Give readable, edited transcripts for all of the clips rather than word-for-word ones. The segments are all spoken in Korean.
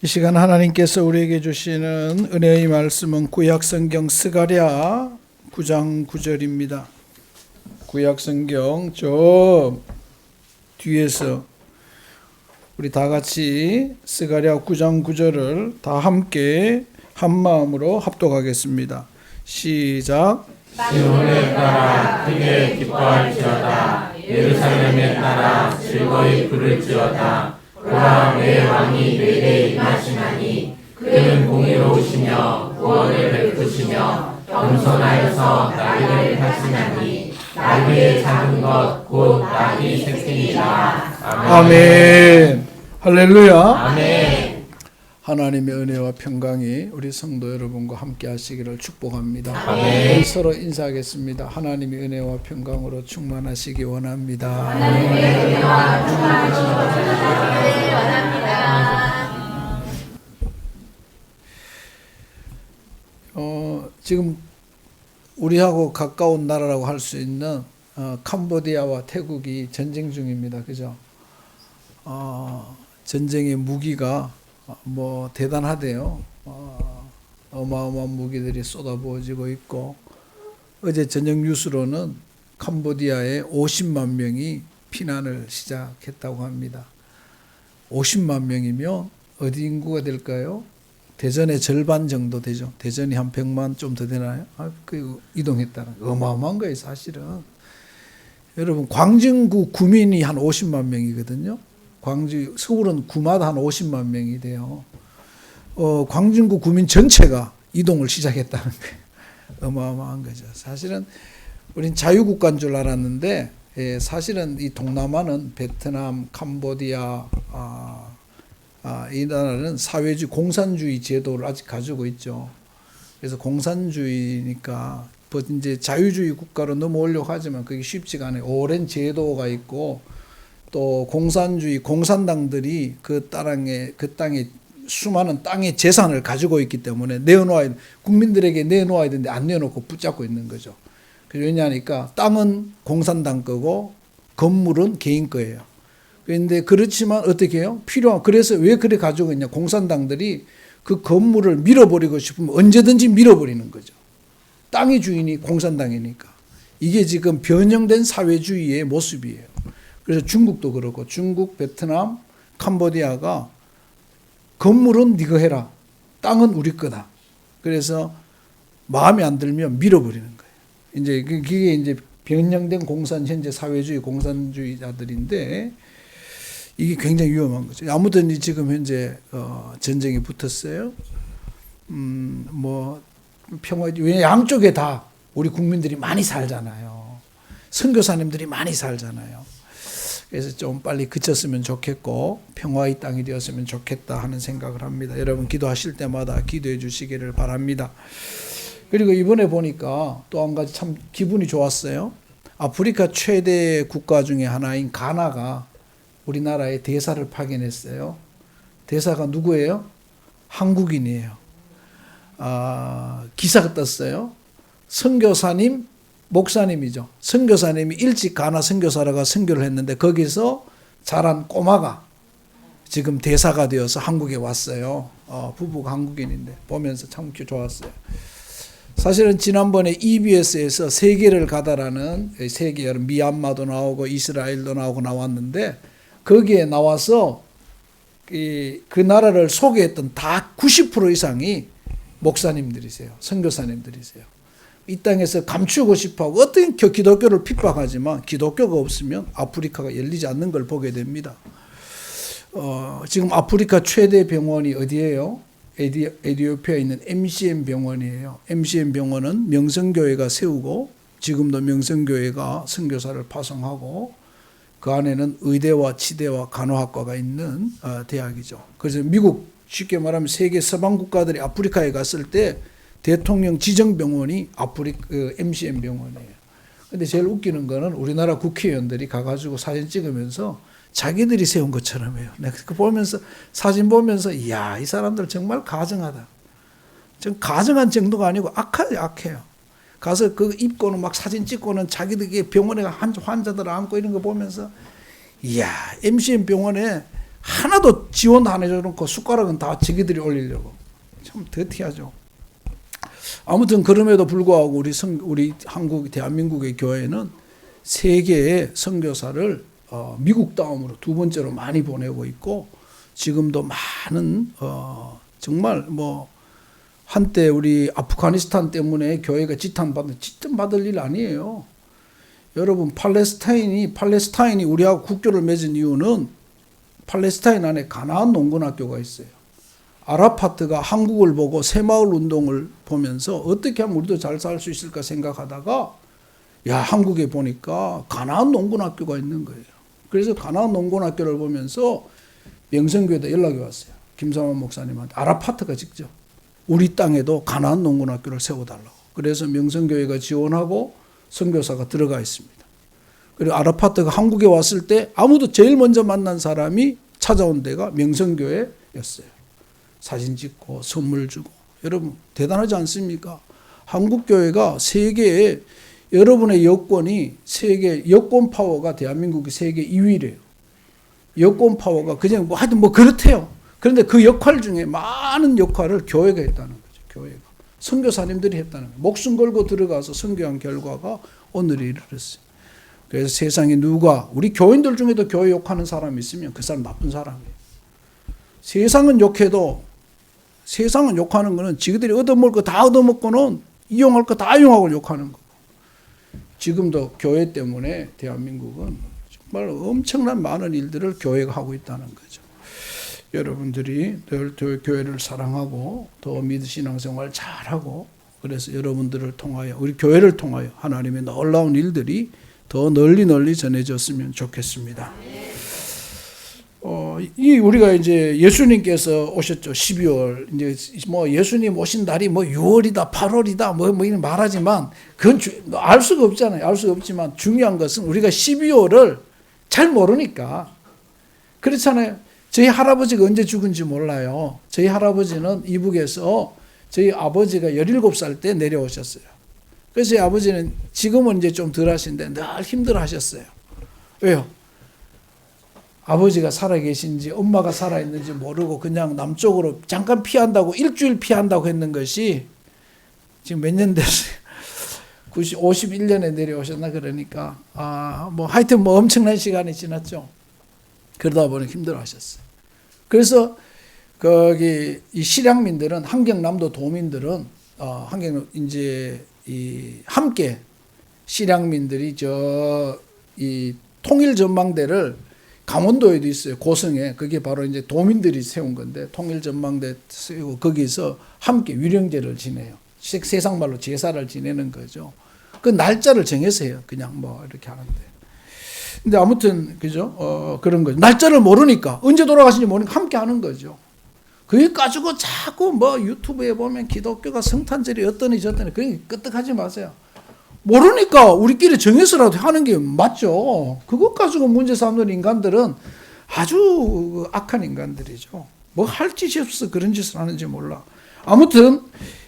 이 시간 하나님께서 우리에게 주시는 은혜의 말씀은 구약성경 스가랴 9장 9절입니다. 구약성경 저 뒤에서 우리 다 같이 스가랴 9장 9절을 다 함께 한 마음으로 합독하겠습니다. 시작. 시온에 따라 크게 기뻐할지어다. 예루살렘에 따라 즐거이 부를지어다. 그가 내 왕이 내게 임하시나니 그는 공의로우시며 구원을 베푸시며 겸손하여서 나귀를 타시나니 나귀의 작은 것 곧 나귀 새끼니라. 아멘. 할렐루야. 아멘. 하나님의 은혜와 평강이 우리 성도 여러분과 함께 하시기를 축복합니다. 아멘. 서로 인사하겠습니다. 하나님의 은혜와 평강으로 충만하시기 원합니다. 하나님의 은혜와 충만하시기 원합니다. 지금 우리하고 가까운 나라라고 할 수 있는 캄보디아와 태국이 전쟁 중입니다. 그죠? 전쟁의 무기가 뭐 대단하대요. 어마어마한 무기들이 쏟아부어지고 있고, 어제 저녁 뉴스로는 캄보디아에 50만 명이 피난을 시작했다고 합니다. 50만 명이면 어디 인구가 될까요? 대전의 절반 정도 되죠. 대전이 한 100만 좀 더 되나요? 이동했다는 거. 어마어마한 거예요, 사실은. 여러분, 광진구 구민이 한 50만 명이거든요. 서울은 구마다 한 50만 명이 돼요. 광진구 구민 전체가 이동을 시작했다는 거예요. 어마어마한 거죠. 사실은 우린 자유국가인 줄 알았는데, 사실은 이 동남아는 베트남, 캄보디아, 이 나라는 사회주의, 공산주의 제도를 아직 가지고 있죠. 그래서 공산주의니까 이제 자유주의 국가로 넘어오려고 하지만 그게 쉽지가 않아요. 오랜 제도가 있고, 또 공산주의 공산당들이 그 땅에 수많은 땅의 재산을 가지고 있기 때문에 국민들에게 내놓아야 되는데 안 내놓고 붙잡고 있는 거죠. 왜냐하니까 땅은 공산당 거고 건물은 개인 거예요. 그런데 그렇지만 어떻게 해요? 그래서 왜 그래 가지고 있냐? 공산당들이 그 건물을 밀어버리고 싶으면 언제든지 밀어버리는 거죠. 땅의 주인이 공산당이니까. 이게 지금 변형된 사회주의의 모습이에요. 그래서 중국도 그렇고, 중국, 베트남, 캄보디아가 건물은 네가 해라, 땅은 우리 거다. 그래서 마음에 안 들면 밀어버리는 거예요. 이제 그게 이제 변형된 현재 사회주의 공산주의자들인데, 이게 굉장히 위험한 거죠. 아무튼 지금 현재 전쟁이 붙었어요. 왜 양쪽에 다 우리 국민들이 많이 살잖아요. 선교사님들이 많이 살잖아요. 그래서 좀 빨리 그쳤으면 좋겠고 평화의 땅이 되었으면 좋겠다 하는 생각을 합니다. 여러분 기도하실 때마다 기도해 주시기를 바랍니다. 그리고 이번에 보니까 또 한 가지 참 기분이 좋았어요. 아프리카 최대 국가 중에 하나인 가나가 우리나라에 대사를 파견했어요. 대사가 누구예요? 한국인이에요. 기사가 떴어요. 선교사님, 목사님이죠. 선교사님이 일찍 가나 선교사라가 선교를 했는데 거기서 자란 꼬마가 지금 대사가 되어서 한국에 왔어요. 부부가 한국인인데 보면서 참 좋았어요. 사실은 지난번에 EBS에서 세계를 가다라는 세계, 미얀마도 나오고 이스라엘도 나왔는데 거기에 나와서 그 나라를 소개했던 다 90% 이상이 목사님들이세요. 선교사님들이세요. 이 땅에서 감추고 싶어하고 어떤 기독교를 핍박하지만 기독교가 없으면 아프리카가 열리지 않는 걸 보게 됩니다. 지금 아프리카 최대 병원이 어디예요? 에티오피아에 있는 MCM 병원이에요. MCM 병원은 명성교회가 세우고 지금도 명성교회가 선교사를 파송하고 그 안에는 의대와 치대와 간호학과가 있는 대학이죠. 그래서 미국, 쉽게 말하면 세계 서방 국가들이 아프리카에 갔을 때 대통령 지정병원이 MCM 병원이에요. 근데 제일 웃기는 거는 우리나라 국회의원들이 가가지고 사진 찍으면서 자기들이 세운 것처럼 해요. 내가 사진 보면서, 이야, 이 사람들 정말 가증하다. 좀 가증한 정도가 아니고 악해요. 가서 그 입고는 막 사진 찍고는 자기들이 병원에 환자들 안고 이런 거 보면서, 이야, MCM 병원에 하나도 지원 안 해줘놓고 숟가락은 다 자기들이 올리려고. 참 더티하죠. 아무튼 그럼에도 불구하고 우리 한국 대한민국의 교회는 세계의 선교사를 미국 다음으로 두 번째로 많이 보내고 있고, 지금도 많은 정말 뭐 한때 우리 아프가니스탄 때문에 교회가 지탄받을 일 아니에요. 여러분, 팔레스타인이 우리하고 국교를 맺은 이유는 팔레스타인 안에 가나안 농군학교가 있어요. 아라파트가 한국을 보고 새마을 운동을 보면서 어떻게 하면 우리도 잘 살 수 있을까 생각하다가, 야, 한국에 보니까 가나안 농군학교가 있는 거예요. 그래서 가나안 농군학교를 보면서 명성교회에 연락이 왔어요. 김삼환 목사님한테. 아라파트가 직접 우리 땅에도 가나안 농군학교를 세워달라고. 그래서 명성교회가 지원하고 선교사가 들어가 있습니다. 그리고 아라파트가 한국에 왔을 때 아무도 제일 먼저 만난 사람이 찾아온 데가 명성교회였어요. 사진 찍고 선물 주고. 여러분, 대단하지 않습니까? 한국교회가 세계에, 여러분의 여권이 여권 파워가 대한민국이 세계 2위래요. 여권 파워가 그냥 하여튼 그렇대요. 그런데 그 역할 중에 많은 역할을 교회가 했다는 거죠. 교회가. 선교사님들이 했다는 거예요. 목숨 걸고 들어가서 선교한 결과가 오늘에 이르렀어요. 그래서 세상에 우리 교인들 중에도 교회 욕하는 사람이 있으면 그 사람 나쁜 사람이에요. 세상은 욕하는 거는 지그들이 얻어먹을 거 다 얻어먹고는 이용할 거 다 이용하고 욕하는 거고. 지금도 교회 때문에 대한민국은 정말 엄청난 많은 일들을 교회가 하고 있다는 거죠. 여러분들이 늘 교회를 사랑하고 더 신앙생활 잘하고, 그래서 여러분들을 통하여, 우리 교회를 통하여 하나님의 놀라운 일들이 더 널리 전해졌으면 좋겠습니다. 우리가 이제 예수님께서 오셨죠. 12월. 이제 뭐 예수님 오신 날이 6월이다, 8월이다, 이런 말하지만 그건 알 수가 없잖아요. 알 수가 없지만 중요한 것은 우리가 12월을 잘 모르니까. 그렇잖아요. 저희 할아버지가 언제 죽은지 몰라요. 저희 할아버지는 이북에서 저희 아버지가 17살 때 내려오셨어요. 그래서 저희 아버지는 지금은 이제 좀 덜 하신데 늘 힘들어 하셨어요. 왜요? 아버지가 살아계신지 엄마가 살아있는지 모르고 그냥 남쪽으로 잠깐 피한다고, 일주일 피한다고 했는 것이 지금 몇 년 됐어요. 51년에 내려오셨나. 그러니까 하여튼 엄청난 시간이 지났죠. 그러다 보니 힘들어 하셨어요. 그래서 거기 이 실향민들은, 함경남도 도민들은 함께 실향민들이 이 통일전망대를 강원도에도 있어요. 고성에. 그게 바로 이제 도민들이 세운 건데, 통일전망대 세우고 거기서 함께 위령제를 지내요. 세상 말로 제사를 지내는 거죠. 그 날짜를 정해서 해요. 그냥 이렇게 하는데. 근데 아무튼, 그죠? 그런 거죠. 날짜를 모르니까, 언제 돌아가신지 모르니까 함께 하는 거죠. 그게 가지고 자꾸 유튜브에 보면 기독교가 성탄절이 어떠니 저떠니, 그게 끄떡하지 마세요. 모르니까 우리끼리 정해서라도 하는 게 맞죠. 그것 가지고 문제 삼는 인간들은 아주 악한 인간들이죠. 할 짓이 없어 그런 짓을 하는지 몰라. 아무튼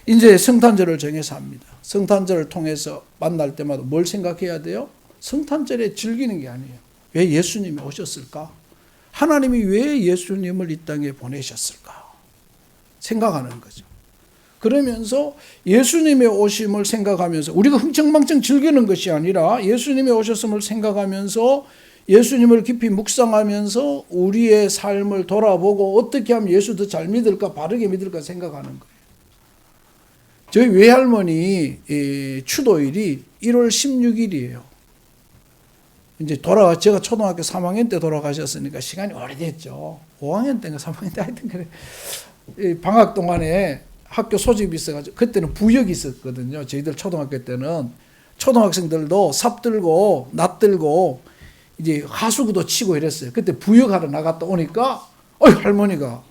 이제 성탄절을 정해서 합니다. 성탄절을 통해서 만날 때마다 뭘 생각해야 돼요? 성탄절에 즐기는 게 아니에요. 왜 예수님이 오셨을까? 하나님이 왜 예수님을 이 땅에 보내셨을까? 생각하는 거죠. 그러면서 예수님의 오심을 생각하면서, 우리가 흥청망청 즐기는 것이 아니라 예수님의 오셨음을 생각하면서 예수님을 깊이 묵상하면서 우리의 삶을 돌아보고 어떻게 하면 예수 더 잘 믿을까, 바르게 믿을까 생각하는 거예요. 저희 외할머니 추도일이 1월 16일이에요. 이제 제가 초등학교 3학년 때 돌아가셨으니까 시간이 오래됐죠. 5학년 때인가 3학년 때 하여튼 그래. 방학 동안에 학교 소집이 있어가지고, 그때는 부역이 있었거든요. 저희들 초등학교 때는 초등학생들도 삽 들고 낫 들고 이제 하수구도 치고 이랬어요. 그때 부역하러 나갔다 오니까 할머니가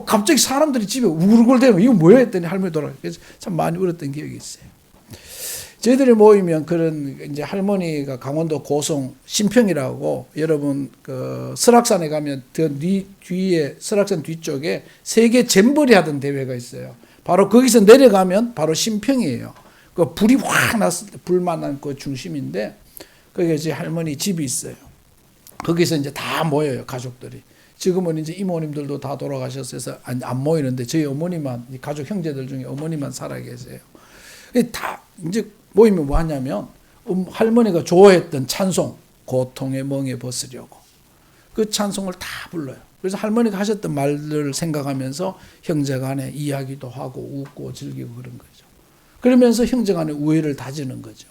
갑자기 사람들이 집에 우글우글대고 이거 뭐야 했더니 할머니 돌아가셔서 참 많이 울었던 기억이 있어요. 저희들이 모이면 그런 이제 할머니가 강원도 고성 신평이라고, 여러분 설악산에 가면 뒤에 설악산 뒤쪽에 세계 잼버리 하던 대회가 있어요. 바로 거기서 내려가면 바로 신평이에요. 그 불이 확 났을 때 불만 난 그 중심인데, 거기에 이제 할머니 집이 있어요. 거기서 이제 다 모여요, 가족들이. 지금은 이제 이모님들도 다 돌아가셨어서 안 모이는데 저희 어머니만, 가족 형제들 중에 어머니만 살아 계세요. 다 이제 모이면 뭐 하냐면 할머니가 좋아했던 찬송, 고통의 멍에 벗으려고 그 찬송을 다 불러요. 그래서 할머니가 하셨던 말들을 생각하면서 형제간에 이야기도 하고 웃고 즐기고 그런 거죠. 그러면서 형제간의 우애를 다지는 거죠.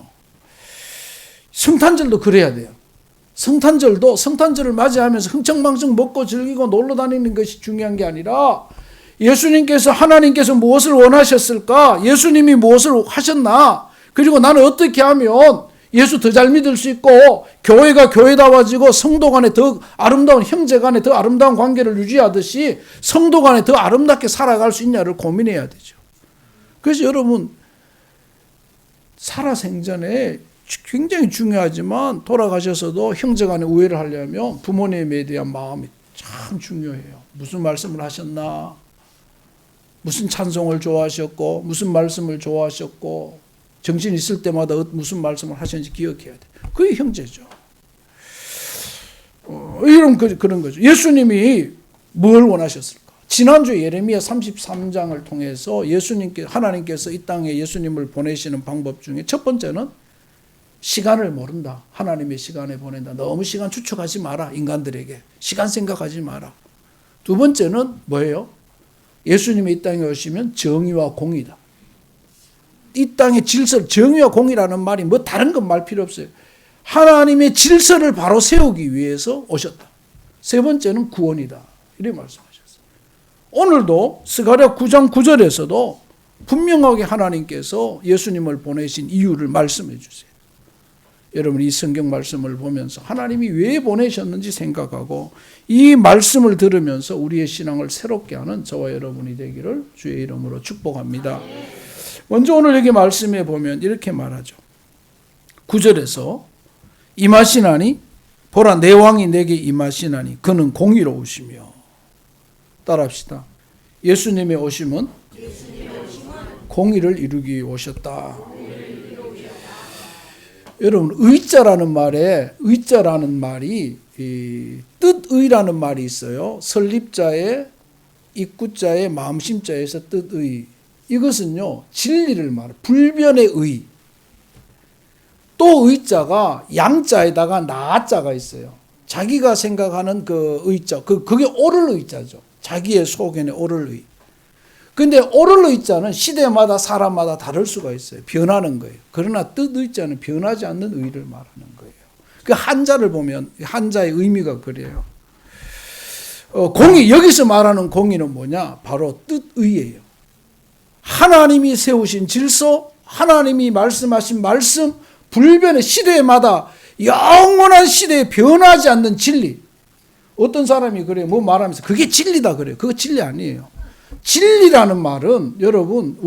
성탄절도 그래야 돼요. 성탄절도 성탄절을 맞이하면서 흥청망청 먹고 즐기고 놀러 다니는 것이 중요한 게 아니라 예수님께서 하나님께서 무엇을 원하셨을까? 예수님이 무엇을 하셨나? 그리고 나는 어떻게 하면 예수 더 잘 믿을 수 있고 교회가 교회다워지고 성도 간에 더 아름다운 형제 간에 더 아름다운 관계를 유지하듯이 성도 간에 더 아름답게 살아갈 수 있냐를 고민해야 되죠. 그래서 여러분 살아생전에 굉장히 중요하지만 돌아가셔서도 형제 간에 우애를 하려면 부모님에 대한 마음이 참 중요해요. 무슨 말씀을 하셨나? 무슨 찬송을 좋아하셨고 무슨 말씀을 좋아하셨고 정신 있을 때마다 무슨 말씀을 하셨는지 기억해야 돼. 그게 형제죠. 이런 그런 거죠. 예수님이 뭘 원하셨을까? 지난주 예레미야 33장을 통해서 하나님께서 이 땅에 예수님을 보내시는 방법 중에 첫 번째는 시간을 모른다. 하나님의 시간에 보낸다. 너무 시간 추측하지 마라. 인간들에게. 시간 생각하지 마라. 두 번째는 뭐예요? 예수님이 이 땅에 오시면 정의와 공의다. 이 땅의 질서, 정의와 공의라는 말이 뭐 다른 건 말 필요 없어요. 하나님의 질서를 바로 세우기 위해서 오셨다. 세 번째는 구원이다. 이렇게 말씀하셨어요. 오늘도 스가랴 9장 9절에서도 분명하게 하나님께서 예수님을 보내신 이유를 말씀해 주세요. 여러분 이 성경 말씀을 보면서 하나님이 왜 보내셨는지 생각하고 이 말씀을 들으면서 우리의 신앙을 새롭게 하는 저와 여러분이 되기를 주의 이름으로 축복합니다. 먼저 오늘 여기 말씀에 보면 이렇게 말하죠. 9절에서 임하시나니 보라 내 왕이 내게 임하시나니 그는 공의로우시며 따라합시다. 예수님의 오심은 공의를 이루기 위해 오셨다. 여러분 의자라는 말이 뜻의라는 말이 있어요. 설립자의 입구자의 마음심자에서 뜻의. 이것은요 진리를 말해요. 불변의 의. 또 의자가 양자에다가 나자가 있어요. 자기가 생각하는 그 의자, 그게 옳을 의자죠. 자기의 소견에 옳을 의. 근데 옳을 의자는 시대마다 사람마다 다를 수가 있어요. 변하는 거예요. 그러나 뜻 의자는 변하지 않는 의를 말하는 거예요. 그 한자를 보면 한자의 의미가 그래요. 공의, 여기서 말하는 공의는 뭐냐? 바로 뜻의예요. 하나님이 세우신 질서, 하나님이 말씀하신 말씀, 불변의 시대마다 영원한 시대에 변하지 않는 진리. 어떤 사람이 그래요. 뭐 말하면서 그게 진리다 그래요. 그거 진리 아니에요. 진리라는 말은 여러분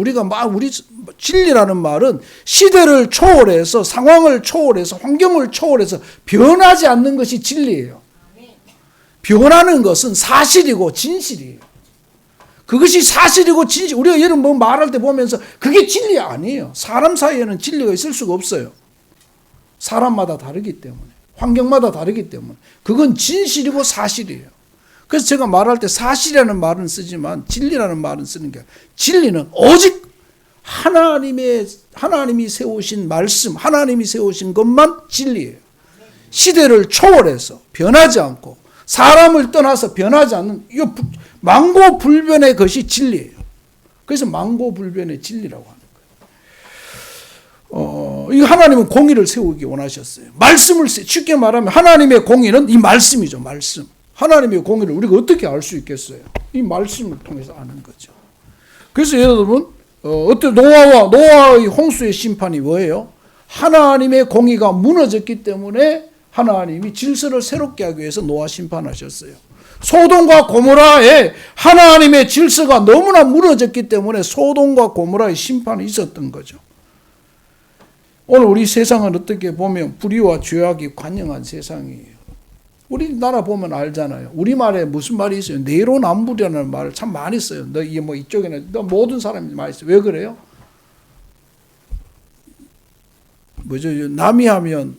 진리라는 말은 시대를 초월해서 상황을 초월해서 환경을 초월해서 변하지 않는 것이 진리예요. 변하는 것은 사실이고 진실이에요. 그것이 사실이고 진실. 우리가 여러분 뭐 말할 때 보면서 그게 진리 아니에요. 사람 사이에는 진리가 있을 수가 없어요. 사람마다 다르기 때문에 환경마다 다르기 때문에 그건 진실이고 사실이에요. 그래서 제가 말할 때 사실이라는 말은 쓰지만 진리라는 말은 쓰는 게 아니라 진리는 오직 하나님이 세우신 말씀, 하나님이 세우신 것만 진리예요. 시대를 초월해서 변하지 않고 사람을 떠나서 변하지 않는 이 망고불변의 것이 진리예요. 그래서 망고불변의 진리라고 하는 거예요. 이 하나님은 공의를 세우기 원하셨어요. 말씀을 쉽게 말하면 하나님의 공의는 이 말씀이죠. 말씀. 하나님의 공의를 우리가 어떻게 알 수 있겠어요? 이 말씀을 통해서 아는 거죠. 그래서 여러분 노아의 홍수의 심판이 뭐예요? 하나님의 공의가 무너졌기 때문에 하나님이 질서를 새롭게 하기 위해서 노아 심판하셨어요. 소돔과 고모라에 하나님의 질서가 너무나 무너졌기 때문에 소돔과 고모라의 심판이 있었던 거죠. 오늘 우리 세상은 어떻게 보면 불의와 죄악이 관영한 세상이에요. 우리나라 보면 알잖아요. 우리말에 무슨 말이 있어요? 내로남불이라는 말을 참 많이 써요. 너 이게 뭐 이쪽에는 모든 사람이 많이 써요. 왜 그래요? 뭐죠? 남이 하면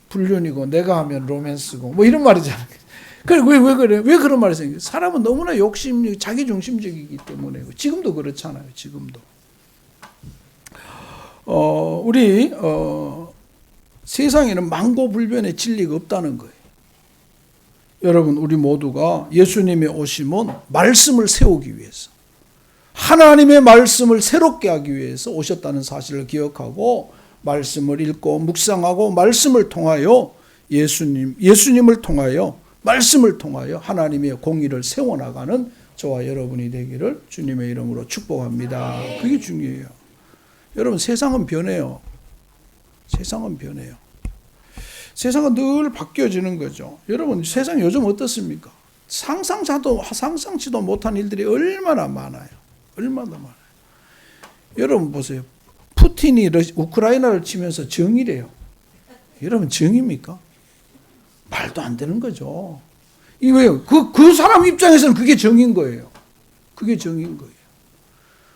불륜이고 내가 하면 로맨스고 뭐 이런 말이잖아요. 그래, 왜 그래? 왜 그런 말이 생겨요? 사람은 너무나 욕심, 자기중심적이기 때문에. 지금도 그렇잖아요. 지금도. 우리 세상에는 망고불변의 진리가 없다는 거예요. 여러분, 우리 모두가 예수님의 오심은 말씀을 세우기 위해서, 하나님의 말씀을 새롭게 하기 위해서 오셨다는 사실을 기억하고 말씀을 읽고 묵상하고 말씀을 통하여 예수님을 통하여 말씀을 통하여 하나님의 공의를 세워나가는 저와 여러분이 되기를 주님의 이름으로 축복합니다. 그게 중요해요. 여러분, 세상은 변해요. 세상은 변해요. 세상은 늘 바뀌어지는 거죠. 여러분, 세상 요즘 어떻습니까? 상상치도 못한 일들이 얼마나 많아요. 얼마나 많아요. 여러분 보세요. 푸틴이 우크라이나를 치면서 정의래요. 여러분, 정의입니까? 말도 안 되는 거죠. 이 왜요? 그 사람 입장에서는 그게 정의인 거예요. 그게 정의인 거예요.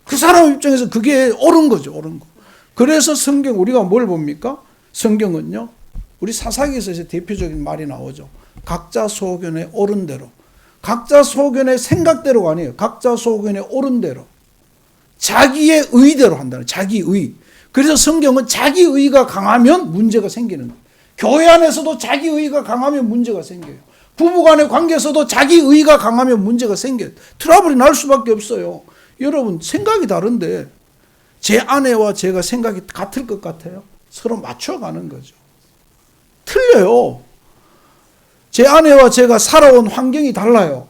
그 사람 입장에서 그게 옳은 거죠. 옳은 거. 그래서 성경, 우리가 뭘 봅니까? 성경은요, 우리 사사기에서 대표적인 말이 나오죠. 각자 소견에 옳은 대로. 각자 소견의 생각대로가 아니에요. 각자 소견에 옳은 대로. 자기의 의대로 한다는, 자기의. 그래서 성경은 자기의가 강하면 문제가 생기는 거예요. 교회 안에서도 자기의가 강하면 문제가 생겨요. 부부간의 관계에서도 자기의가 강하면 문제가 생겨요. 트러블이 날 수밖에 없어요. 여러분, 생각이 다른데 제 아내와 제가 생각이 같을 것 같아요? 서로 맞춰가는 거죠. 틀려요. 제 아내와 제가 살아온 환경이 달라요.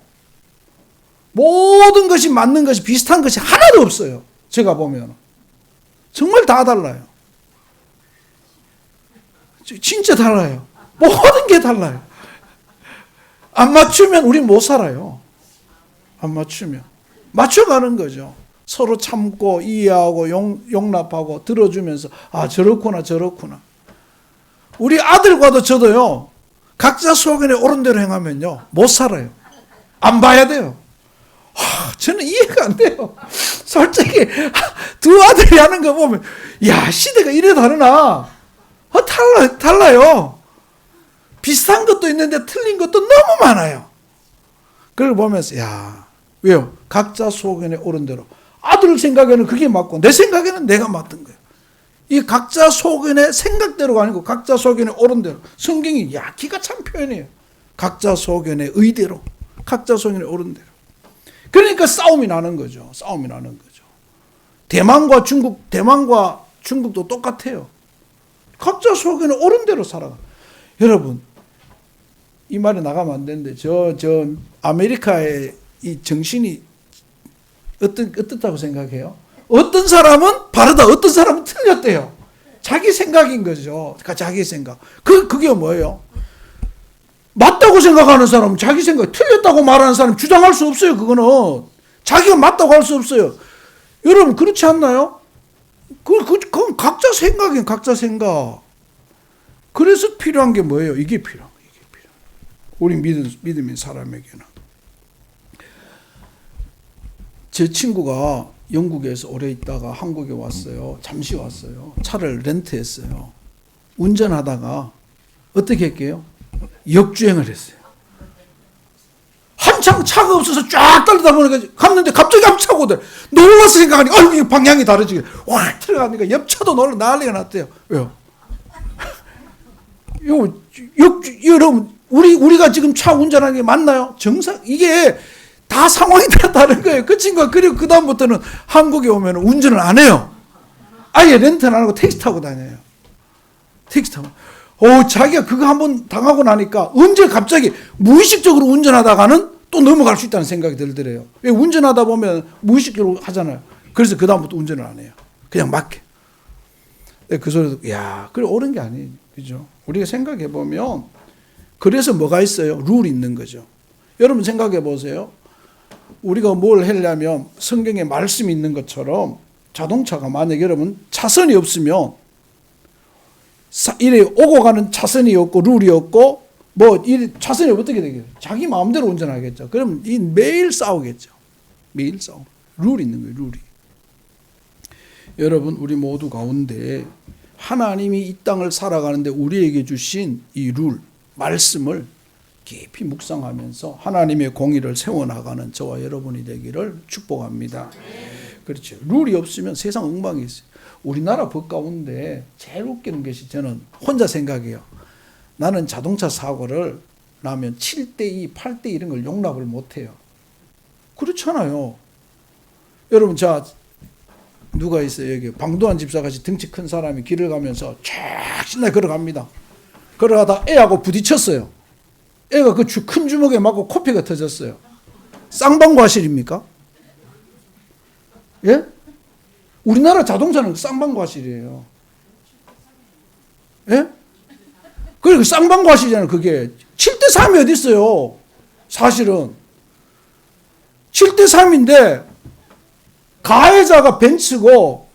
모든 것이 맞는 것이, 비슷한 것이 하나도 없어요. 제가 보면 정말 다 달라요. 진짜 달라요. 모든 게 달라요. 안 맞추면 우리 못 살아요. 안 맞추면. 맞춰가는 거죠. 서로 참고 이해하고 용납하고 들어주면서, 아, 저렇구나 저렇구나. 우리 아들과도 저도요, 각자 소견에 옳은 대로 행하면요 못 살아요. 안 봐야 돼요. 저는 이해가 안 돼요. 솔직히 두 아들이 하는 거 보면, 야, 시대가 이래 다르나? 달라요. 비슷한 것도 있는데 틀린 것도 너무 많아요. 그걸 보면서, 야, 왜요? 각자 소견에 옳은 대로. 아들 생각에는 그게 맞고 내 생각에는 내가 맞던 거예요. 이 각자 소견의 생각대로가 아니고 각자 소견에 옳은 대로. 성경이, 야, 기가 참 표현해요. 각자 소견의 의대로, 각자 소견에 옳은 대로. 그러니까 싸움이 나는 거죠. 싸움이 나는 거죠. 대만과 중국도 똑같아요. 각자 소견에 옳은 대로 살아가. 여러분, 이 말이 나가면 안 되는데, 저 아메리카의 이 정신이 어떻다고 생각해요? 어떤 사람은 바르다, 어떤 사람은 틀렸대요. 자기 생각인 거죠. 자기 생각. 그게 뭐예요? 맞다고 생각하는 사람은 자기 생각, 틀렸다고 말하는 사람 주장할 수 없어요. 그거는 자기가 맞다고 할 수 없어요. 여러분, 그렇지 않나요? 그건 각자 생각이에요. 각자 생각. 그래서 필요한 게 뭐예요? 이게 필요한 거예요. 이게 필요한 거예요. 우리 믿음의 사람에게는. 제 친구가 영국에서 오래 있다가 한국에 왔어요. 잠시 왔어요. 차를 렌트했어요. 운전하다가 어떻게 했게요? 역주행을 했어요. 한참 차가 없어서 쫙 달리다 보니까 갔는데 갑자기 앞차가 오더래. 놀라서 생각하니까, 아유, 방향이 다르지. 와, 들어가니까 옆차도 놀라 난리가 났대요. 왜요? 여러분, 우리가 지금 차 운전하는 게 맞나요? 이게 다 상황이 다 다른 거예요. 그 친구가, 그리고 그다음부터는 한국에 오면 운전을 안 해요. 아예 렌트는 안 하고 택시 타고 다녀요. 택시 타고. 자기가 그거 한번 당하고 나니까 언제 갑자기 무의식적으로 운전하다가는 또 넘어갈 수 있다는 생각이 들더래요. 왜? 운전하다 보면 무의식적으로 하잖아요. 그래서 그다음부터 운전을 안 해요. 그냥 맡겨. 그 소리도, 야, 그래, 옳은 게 아니에요. 그죠? 우리가 생각해 보면, 그래서 뭐가 있어요? 룰이 있는 거죠. 여러분 생각해 보세요. 우리가 뭘 하려면 성경에 말씀이 있는 것처럼 자동차가 만약에 여러분 차선이 없으면, 이래 오고 가는 차선이 없고 룰이 없고 이 차선이 어떻게 되겠어요? 자기 마음대로 운전하겠죠. 그러면 매일 싸우겠죠. 매일 싸우. 룰이 있는 거예요. 룰이. 여러분, 우리 모두 가운데 하나님이 이 땅을 살아가는데 우리에게 주신 이 룰, 말씀을 깊이 묵상하면서 하나님의 공의를 세워나가는 저와 여러분이 되기를 축복합니다. 그렇죠. 룰이 없으면 세상 엉망이 있어요. 우리나라 법 가운데 제일 웃기는 것이 저는 혼자 생각해요. 나는 자동차 사고를 나면 7대2, 8대 이런 걸 용납을 못해요. 그렇잖아요. 여러분, 자, 누가 있어요? 여기 방도환 집사같이 덩치 큰 사람이 길을 가면서 쫙 신나게 걸어갑니다. 걸어가다 애하고 부딪혔어요. 애가 그 큰 주먹에 맞고 코피가 터졌어요. 쌍방과실입니까? 예? 우리나라 자동차는 쌍방과실이에요. 예? 그리고 쌍방과실이잖아요. 그게 7대3이 어디 있어요? 사실은 7대3인데 가해자가 벤츠고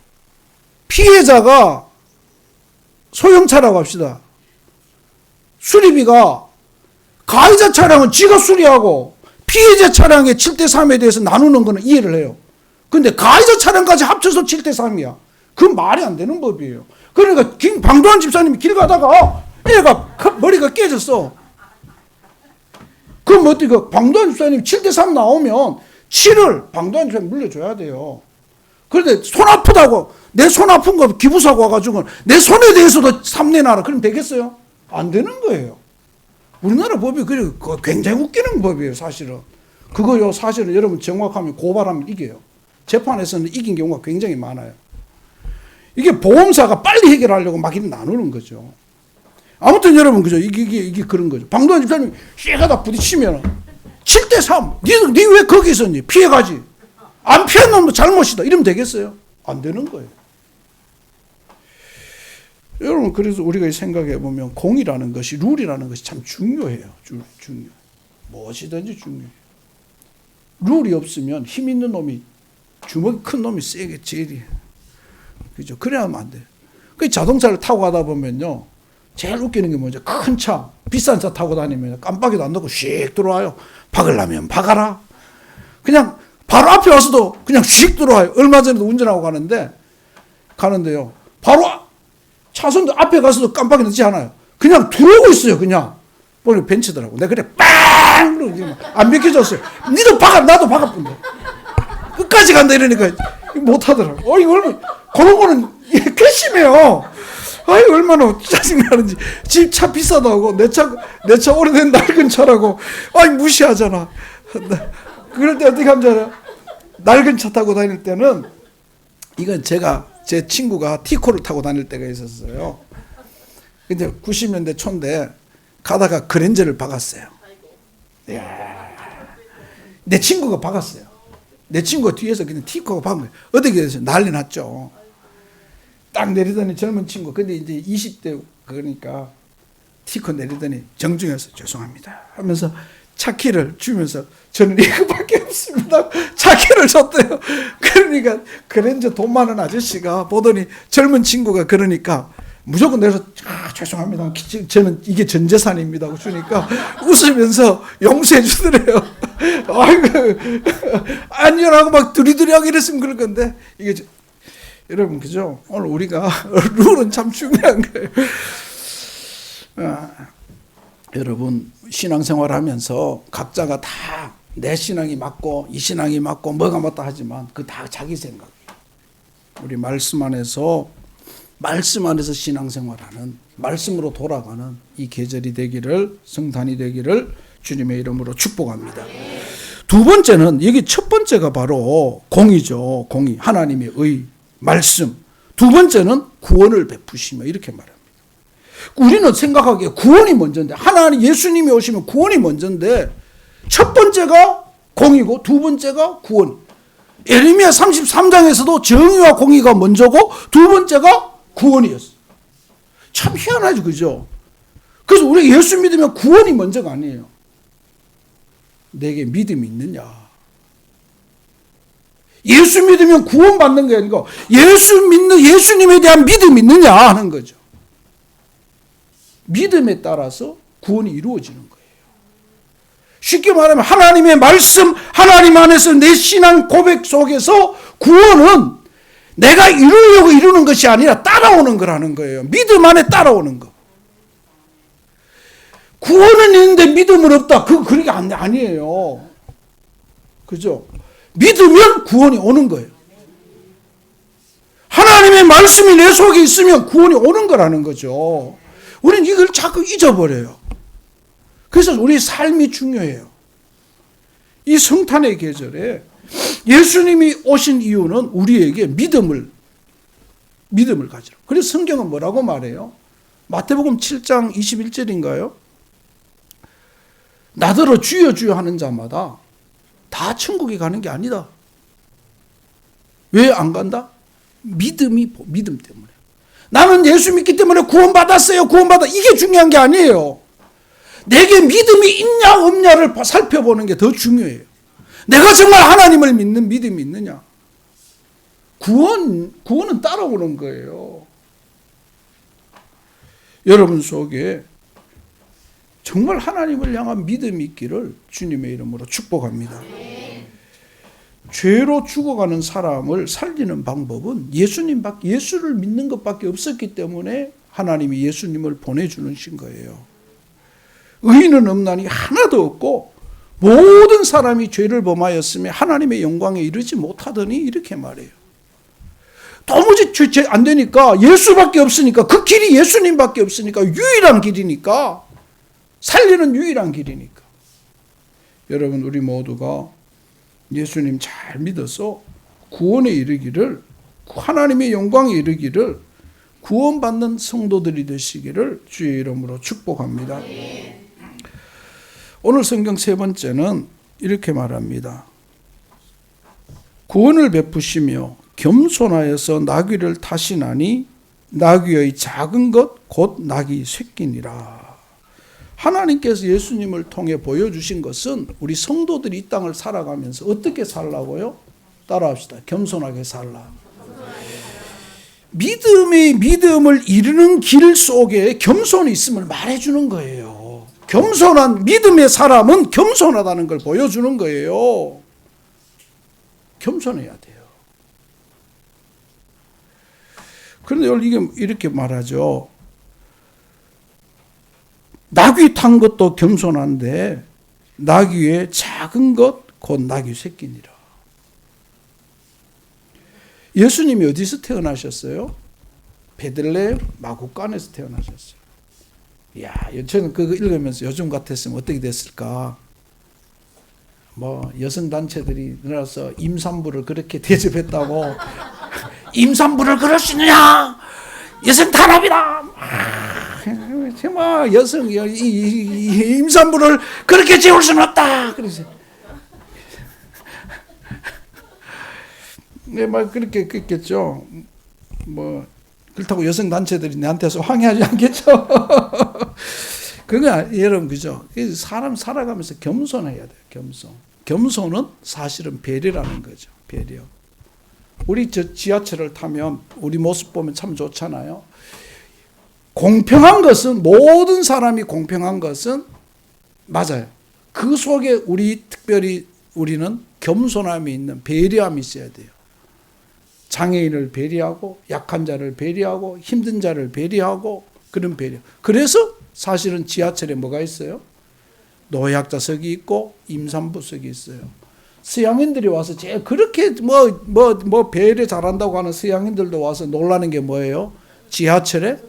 피해자가 소형차라고 합시다. 수리비가 가해자 차량은 지가 수리하고 피해자 차량의 7대3에 대해서 나누는 거는 이해를 해요. 근데 가해자 차량까지 합쳐서 7대3이야. 그건 말이 안 되는 법이에요. 그러니까 방도환 집사님이 길 가다가 애가 머리가 깨졌어. 그럼 어떻게 방도환 집사님 7대3 나오면 7을 방도환 집사님 물려줘야 돼요. 그런데 손 아프다고 내 손 아픈 거 기부사고 와가지고 내 손에 대해서도 3 내놔라. 그럼 되겠어요? 안 되는 거예요. 우리나라 법이 굉장히 웃기는 법이에요. 사실은 그거요. 사실은 여러분 정확하면 고발하면 이겨요. 재판에서는 이긴 경우가 굉장히 많아요. 이게 보험사가 빨리 해결하려고 막 이렇게 나누는 거죠. 아무튼 여러분 그죠? 이게 그런 거죠. 방도환 집사님 씩 하다 부딪히면 7대3 니 왜 거기 있었니? 피해가지. 안 피한 놈도 잘못이다. 이러면 되겠어요? 안 되는 거예요. 여러분 그래서 우리가 생각해 보면 공이라는 것이 룰이라는 것이 참 중요해요. 중요해요. 무엇이든지 중요해요. 룰이 없으면 힘 있는 놈이 주먹이 큰 놈이 세게 제일이에요. 그죠? 그래야 하면 안 돼요. 그 자동차를 타고 가다 보면요. 제일 웃기는 게 뭐죠? 큰 차, 비싼 차 타고 다니면 깜빡이도 안 넣고 씩 들어와요. 박으려면 박아라. 그냥 바로 앞에 와서도 그냥 씩 들어와요. 얼마 전에도 운전하고 가는데요. 바로 차선도 앞에 가서도 깜빡이 넣지 않아요. 그냥 들어오고 있어요. 그냥. 보니 벤츠더라고. 내가 그래 빵! 안 비켜줬어요. 니도 박아, 나도 박아본다. 끝까지 간다 이러니까 못하더라고. 이걸 그런 거는 괘씸해요. 얼마나 짜증나는지. 집 차 비싸다고 내 차 오래된 낡은 차라고 무시하잖아. 그럴 때 어떻게 하면 줄 알아요? 낡은 차 타고 다닐 때는 이건 제 친구가 티코를 타고 다닐 때가 있었어요. 근데 90년대 초인데 가다가 그랜저를 박았어요. 이야. 내 친구가 박았어요. 내 친구가 뒤에서 그냥 티코가 박은 거예요. 어떻게 됐어요? 난리 났죠. 딱 내리더니 젊은 친구, 근데 이제 20대 그러니까 티코 내리더니 정중해서 죄송합니다 하면서 차키를 주면서 저는 이거밖에 없습니다. 차키를 줬대요. 그러니까 그랜저 돈 많은 아저씨가 보더니 젊은 친구가 그러니까 무조건 내서 죄송합니다. 저는 이게 전 재산입니다 하고 주니까 웃으면서 용서해 주더래요. 아이고 안녕하고 막 두리두리하고 이랬으면 그럴 건데 이게 여러분 그죠? 오늘 우리가 룰은 참 중요한 거예요. 여러분 신앙생활 하면서 각자가 다 내 신앙이 맞고 이 신앙이 맞고 뭐가 맞다 하지만 그 다 자기 생각이에요. 우리 말씀 안에서 신앙생활하는 말씀으로 돌아가는 이 계절이 되기를 성탄이 되기를 주님의 이름으로 축복합니다. 두 번째는 여기 첫 번째가 바로 공의죠. 공의 하나님의 의 말씀. 두 번째는 구원을 베푸시며 이렇게 말합니다. 우리는 생각하기에 구원이 먼저인데 하나님 예수님이 오시면 구원이 먼저인데 첫 번째가 공의고 두 번째가 구원. 예레미야 33장에서도 정의와 공의가 먼저고 두 번째가 구원이었어요. 참 희한하죠. 그죠? 그래서 우리가 예수 믿으면 구원이 먼저가 아니에요. 내게 믿음이 있느냐. 예수 믿으면 구원받는 게 아니고 예수님에 대한 믿음이 있느냐 하는 거죠. 믿음에 따라서 구원이 이루어지는 거예요. 쉽게 말하면 하나님의 말씀, 하나님 안에서 내 신앙 고백 속에서 구원은 내가 이루려고 이루는 것이 아니라 따라오는 거라는 거예요. 믿음 안에 따라오는 거. 구원은 있는데 믿음은 없다. 그게 아니에요. 그죠? 믿으면 구원이 오는 거예요. 하나님의 말씀이 내 속에 있으면 구원이 오는 거라는 거죠. 우리는 이걸 자꾸 잊어버려요. 그래서 우리 삶이 중요해요. 이 성탄의 계절에 예수님이 오신 이유는 우리에게 믿음을 가지라. 그래서 성경은 뭐라고 말해요? 마태복음 7장 21절인가요? 나더러 주여 주여 하는 자마다 다 천국에 가는 게 아니다. 왜 안 간다? 믿음 때문에. 나는 예수 믿기 때문에 구원받았어요. 이게 중요한 게 아니에요. 내게 믿음이 있냐 없냐를 살펴보는 게 더 중요해요. 내가 정말 하나님을 믿는 믿음이 있느냐. 구원은 따라오는 거예요. 여러분 속에 정말 하나님을 향한 믿음이 있기를 주님의 이름으로 축복합니다. 죄로 죽어가는 사람을 살리는 방법은 예수를 믿는 것밖에 없었기 때문에 하나님이 예수님을 보내주신 거예요. 의인은 없나니 하나도 없고 모든 사람이 죄를 범하였으며 하나님의 영광에 이르지 못하더니 이렇게 말해요. 도무지 죄 안 되니까 예수밖에 없으니까 그 길이 예수님밖에 없으니까 유일한 길이니까 살리는 유일한 길이니까 여러분 우리 모두가 예수님 잘 믿어서 구원에 이르기를 하나님의 영광에 이르기를 구원받는 성도들이 되시기를 주의 이름으로 축복합니다. 오늘 성경 세 번째는 이렇게 말합니다. 구원을 베푸시며 겸손하여서 나귀를 타시나니 나귀의 작은 것 곧 나귀 새끼니라. 하나님께서 예수님을 통해 보여주신 것은 우리 성도들이 이 땅을 살아가면서 어떻게 살라고요? 따라합시다. 겸손하게 살라. 믿음을 이루는 길 속에 겸손이 있음을 말해주는 거예요. 겸손한 믿음의 사람은 겸손하다는 걸 보여주는 거예요. 겸손해야 돼요. 그런데 이게 이렇게 말하죠. 나귀 탄 것도 겸손한데 나귀의 작은 것 곧 나귀 새끼니라. 예수님이 어디서 태어나셨어요? 베들레헴 마구간에서 태어나셨어요. 이야, 저는 그거 읽으면서 요즘 같았으면 어떻게 됐을까? 여성 단체들이 늘어서 임산부를 그렇게 대접했다고 임산부를 그럴 수 있느냐? 여성 탄압이다. 정말 여성 임산부를 그렇게 재울 수는 없다. 그래서 막 그렇게 했겠죠. 그렇다고 여성 단체들이 나한테서 항의하지 않겠죠. 그거 여러분 그죠? 사람 살아가면서 겸손해야 돼요. 겸손은 사실은 배려라는 거죠. 배려. 우리 지하철을 타면 우리 모습 보면 참 좋잖아요. 공평한 것은 모든 사람이 공평한 것은 맞아요. 그 속에 특별히 우리는 겸손함이 있는 배려함이 있어야 돼요. 장애인을 배려하고 약한 자를 배려하고 힘든 자를 배려하고 그런 배려. 그래서 사실은 지하철에 뭐가 있어요? 노약자석이 있고 임산부석이 있어요. 서양인들이 와서 제일 그렇게 배려 잘한다고 하는 서양인들도 와서 놀라는 게 뭐예요? 지하철에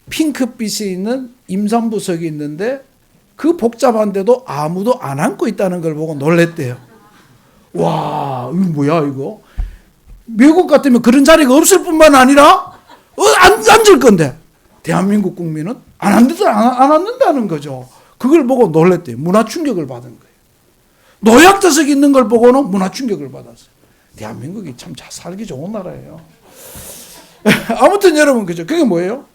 핑크빛이 있는 임산부석이 있는데 그 복잡한데도 아무도 안 앉고 있다는 걸 보고 놀랬대요. 와, 이거 뭐야 이거? 미국 같으면 그런 자리가 없을 뿐만 아니라 앉을 건데 대한민국 국민은 안 앉는다는 거죠. 그걸 보고 놀랬대요. 문화 충격을 받은 거예요. 노약자석이 있는 걸 보고는 문화 충격을 받았어요. 대한민국이 참 잘 살기 좋은 나라예요. 아무튼 여러분 그죠? 그게 뭐예요?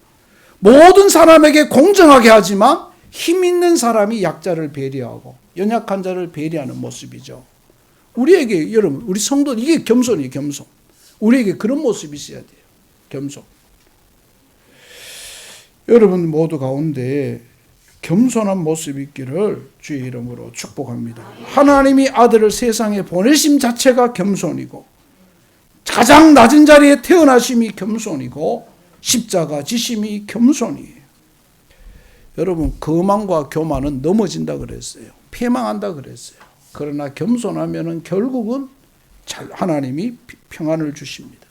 모든 사람에게 공정하게 하지만 힘 있는 사람이 약자를 배려하고 연약한 자를 배려하는 모습이죠. 우리에게 여러분 우리 성도 이게 겸손이에요. 겸손. 우리에게 그런 모습이 있어야 돼요. 겸손. 여러분 모두 가운데 겸손한 모습이 있기를 주의 이름으로 축복합니다. 하나님이 아들을 세상에 보내심 자체가 겸손이고 가장 낮은 자리에 태어나심이 겸손이고 십자가 지심이 겸손이에요. 여러분 거만과 교만은 넘어진다 그랬어요. 패망한다 그랬어요. 그러나 겸손하면은 결국은 하나님이 평안을 주십니다.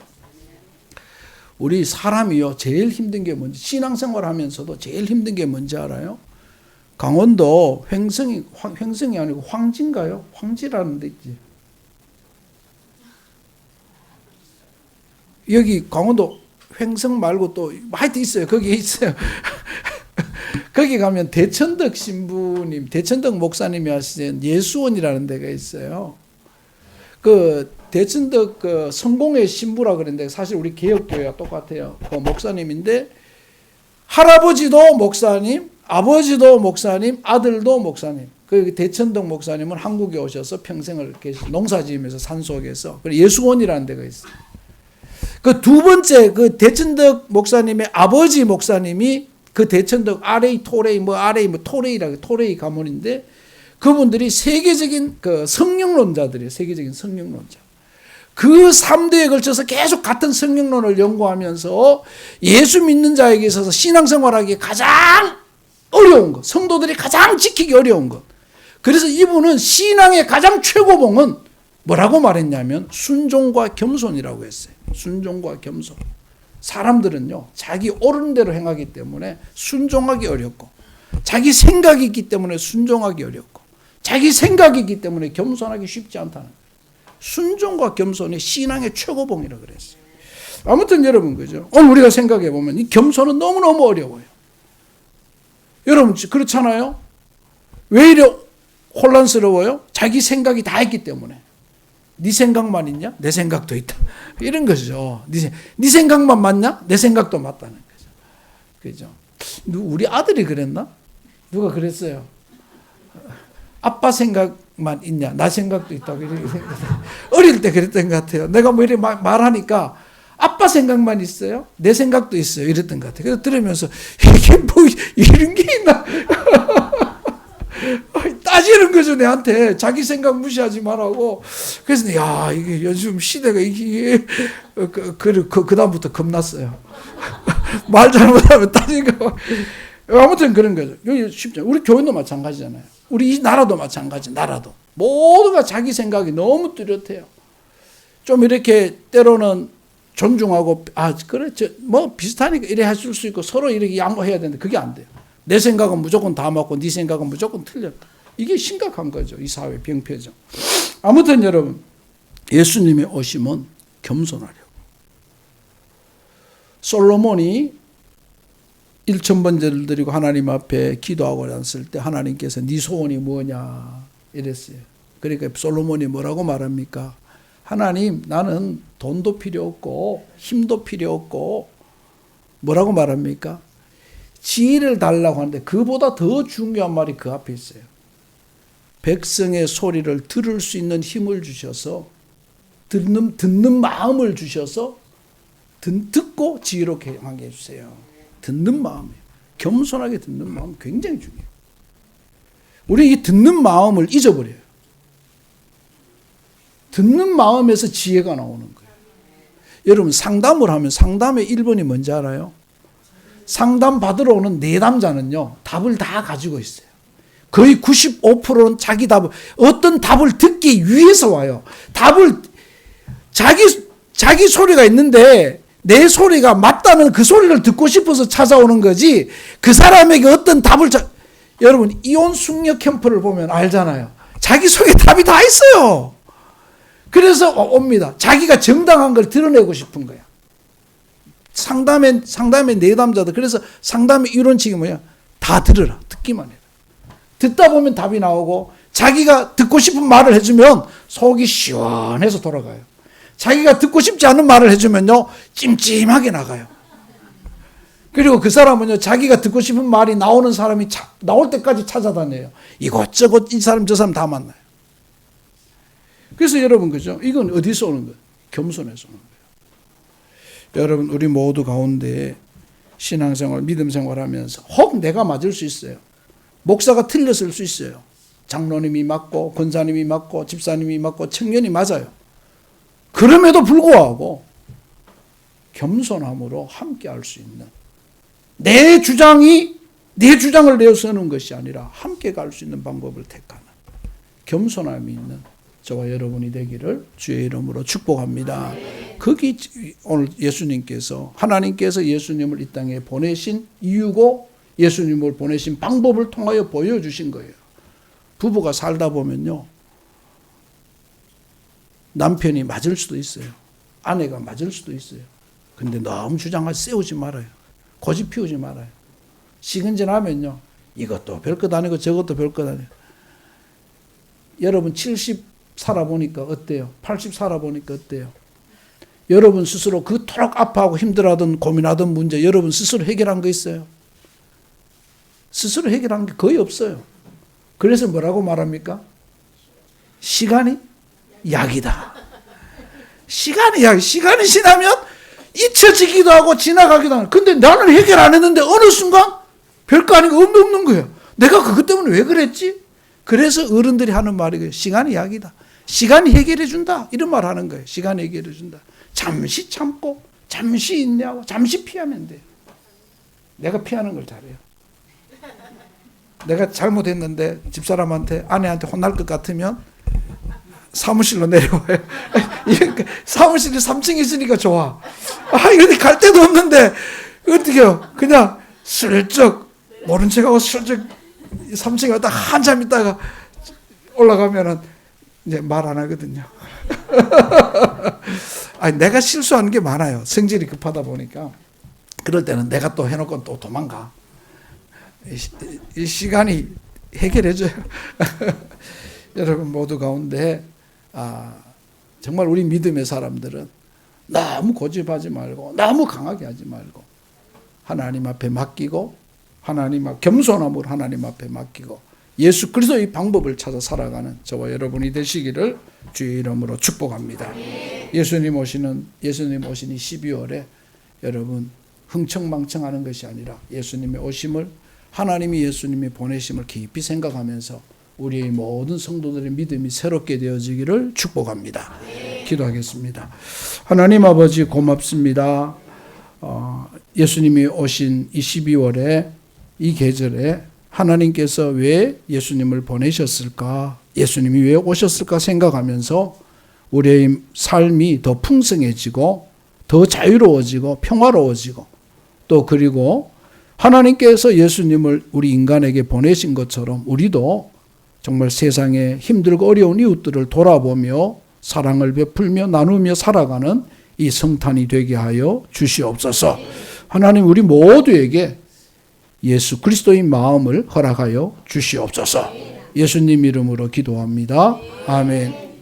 우리 사람이요 제일 힘든 게 뭔지, 신앙생활 하면서도 제일 힘든 게 뭔지 알아요? 강원도 횡성이 아니고 황지인가요? 황지라는 데 있지. 여기 강원도 횡성 말고 또 하여튼 있어요. 거기에 있어요. 거기 가면 대천덕 신부님, 대천덕 목사님이 하시는 예수원이라는 데가 있어요. 그 대천덕 그 성공의 신부라 그랬는데 사실 우리 개혁교회와 똑같아요. 그 목사님인데 할아버지도 목사님, 아버지도 목사님, 아들도 목사님. 그 대천덕 목사님은 한국에 오셔서 평생을 농사지으면서 산속에서 예수원이라는 데가 있어요. 그 두 번째 그 대천덕 목사님의 아버지 목사님이 그 대천덕 RA 토레이 토레이라고 토레이 가문인데 그분들이 세계적인 그 성령론자들이에요. 세계적인 성령론자. 그 3대에 걸쳐서 계속 같은 성령론을 연구하면서 예수 믿는 자에게 있어서 신앙생활하기 가장 어려운 것, 성도들이 가장 지키기 어려운 것. 그래서 이분은 신앙의 가장 최고봉은 뭐라고 말했냐면 순종과 겸손이라고 했어요. 순종과 겸손. 사람들은요 자기 옳은 대로 행하기 때문에 순종하기 어렵고, 자기 생각이 있기 때문에 순종하기 어렵고, 자기 생각이 있기 때문에 겸손하기 쉽지 않다는 거예요. 순종과 겸손이 신앙의 최고봉이라고 그랬어요. 아무튼 여러분 그죠? 오늘 우리가 생각해 보면 이 겸손은 너무너무 어려워요. 여러분 그렇잖아요? 왜 이래 혼란스러워요? 자기 생각이 다 있기 때문에. 네 생각만 있냐? 내 생각도 있다. 이런 거죠. 네 생각만 맞냐? 내 생각도 맞다는 거죠. 그죠? 우리 아들이 그랬나? 누가 그랬어요? 아빠 생각만 있냐? 나 생각도 있다고. 어릴 때 그랬던 것 같아요. 내가 뭐 이렇게 말하니까 아빠 생각만 있어요? 내 생각도 있어요. 이랬던 것 같아요. 그래서 들으면서 이게 뭐 이런 게 있나? 따지는 거죠, 내한테. 자기 생각 무시하지 말라고. 그래서, 야, 이게 요즘 시대가 이게, 그다음부터 겁났어요. 말 잘못하면 따지고. 아무튼 그런 거죠. 여기 쉽죠. 우리 교회도 마찬가지잖아요. 우리 이 나라도 마찬가지, 나라도. 모두가 자기 생각이 너무 뚜렷해요. 좀 이렇게 때로는 존중하고, 그래, 뭐 비슷하니까 이래 하실 수 있고 서로 이렇게 양보해야 되는데 그게 안 돼요. 내 생각은 무조건 다 맞고 네 생각은 무조건 틀렸다. 이게 심각한 거죠. 이 사회 병폐죠. 아무튼 여러분 예수님의 오심은 겸손하려고. 솔로몬이 1000번제를 드리고 하나님 앞에 기도하고 앉았을 때 하나님께서 네 소원이 뭐냐 이랬어요. 그러니까 솔로몬이 뭐라고 말합니까? 하나님 나는 돈도 필요 없고 힘도 필요 없고 뭐라고 말합니까? 지혜를 달라고 하는데 그보다 더 중요한 말이 그 앞에 있어요. 백성의 소리를 들을 수 있는 힘을 주셔서 듣는 마음을 주셔서 듣고 지혜롭게 하게 해주세요. 듣는 마음이에요. 겸손하게 듣는 마음 굉장히 중요해요. 우리 이 듣는 마음을 잊어버려요. 듣는 마음에서 지혜가 나오는 거예요. 여러분 상담을 하면 상담의 1번이 뭔지 알아요? 상담 받으러 오는 내담자는요 답을 다 가지고 있어요. 거의 95%는 자기 답을, 어떤 답을 듣기 위해서 와요. 답을 자기 소리가 있는데 내 소리가 맞다는 그 소리를 듣고 싶어서 찾아오는 거지, 그 사람에게 어떤 답을 여러분 이혼 숙녀 캠프를 보면 알잖아요. 자기 속에 답이 다 있어요. 그래서 옵니다. 자기가 정당한 걸 드러내고 싶은 거야. 상담의 내담자들. 그래서 상담의 이론칙이 뭐야? 다 들으라. 듣기만 해라. 듣다 보면 답이 나오고, 자기가 듣고 싶은 말을 해주면 속이 시원해서 돌아가요. 자기가 듣고 싶지 않은 말을 해주면요 찜찜하게 나가요. 그리고 그 사람은요 자기가 듣고 싶은 말이 나오는 사람이 나올 때까지 찾아다녀요. 이것저것 이 사람 저 사람 다 만나요. 그래서 여러분 그죠? 이건 어디서 오는 거예요? 겸손에서 오는 거예요. 여러분 우리 모두 가운데 신앙생활, 믿음생활 하면서 혹 내가 맞을 수 있어요. 목사가 틀렸을 수 있어요. 장로님이 맞고 권사님이 맞고 집사님이 맞고 청년이 맞아요. 그럼에도 불구하고 겸손함으로 함께 할 수 있는, 내 주장이 내 주장을 내세우는 것이 아니라 함께 갈 수 있는 방법을 택하는 겸손함이 있는 저와 여러분이 되기를 주의 이름으로 축복합니다. 거기 오늘 예수님께서, 하나님께서 예수님을 이 땅에 보내신 이유고 예수님을 보내신 방법을 통하여 보여주신 거예요. 부부가 살다 보면요, 남편이 맞을 수도 있어요. 아내가 맞을 수도 있어요. 근데 너무 주장을 세우지 말아요. 고집 피우지 말아요. 시간 지나면요, 이것도 별것 아니고 저것도 별것 아니에요. 여러분 70 살아보니까 어때요? 80 살아보니까 어때요? 여러분 스스로 그토록 아파하고 힘들어하던 고민하던 문제 여러분 스스로 해결한 거 있어요? 스스로 해결한 게 거의 없어요. 그래서 뭐라고 말합니까? 시간이 약이다. 시간이 약. 시간이 지나면 잊혀지기도 하고 지나가기도 하고. 근데 나는 해결 안 했는데 어느 순간 별거 아닌 거 없는 거예요. 내가 그것 때문에 왜 그랬지? 그래서 어른들이 하는 말이 시간이 약이다. 시간이 해결해 준다. 이런 말 하는 거예요. 시간이 해결해 준다. 잠시 참고 잠시 인내하고 잠시 피하면 돼요. 내가 피하는 걸 잘해요. 내가 잘못했는데 집사람한테 아내한테 혼날 것 같으면 사무실로 내려와요. 사무실이 3층에 있으니까 좋아. 이런데 갈 데도 없는데 어떡해요. 그냥 슬쩍 모른 척하고 슬쩍 3층에 왔다 한참 있다가 올라가면은 이제 말 안 하거든요. 내가 실수하는 게 많아요. 성질이 급하다 보니까. 그럴 때는 내가 또 해놓고 또 도망가. 이 시간이 해결해줘요. 여러분 모두 가운데 정말 우리 믿음의 사람들은 너무 고집하지 말고 너무 강하게 하지 말고 하나님 앞에 맡기고 하나님 앞 겸손함으로 하나님 앞에 맡기고 예수 그리스도의 방법을 찾아 살아가는 저와 여러분이 되시기를 주의 이름으로 축복합니다. 예수님 오시는 이 12월에 여러분 흥청망청하는 것이 아니라 예수님의 오심을 하나님이 예수님의 보내심을 깊이 생각하면서 우리의 모든 성도들의 믿음이 새롭게 되어지기를 축복합니다. 기도하겠습니다. 하나님 아버지 고맙습니다. 예수님이 오신 이 12월에 이 계절에 하나님께서 왜 예수님을 보내셨을까? 예수님이 왜 오셨을까 생각하면서 우리의 삶이 더 풍성해지고 더 자유로워지고 평화로워지고 또 그리고 하나님께서 예수님을 우리 인간에게 보내신 것처럼 우리도 정말 세상에 힘들고 어려운 이웃들을 돌아보며 사랑을 베풀며 나누며 살아가는 이 성탄이 되게 하여 주시옵소서. 하나님 우리 모두에게 예수 그리스도의 마음을 허락하여 주시옵소서. 예수님 이름으로 기도합니다. 아멘.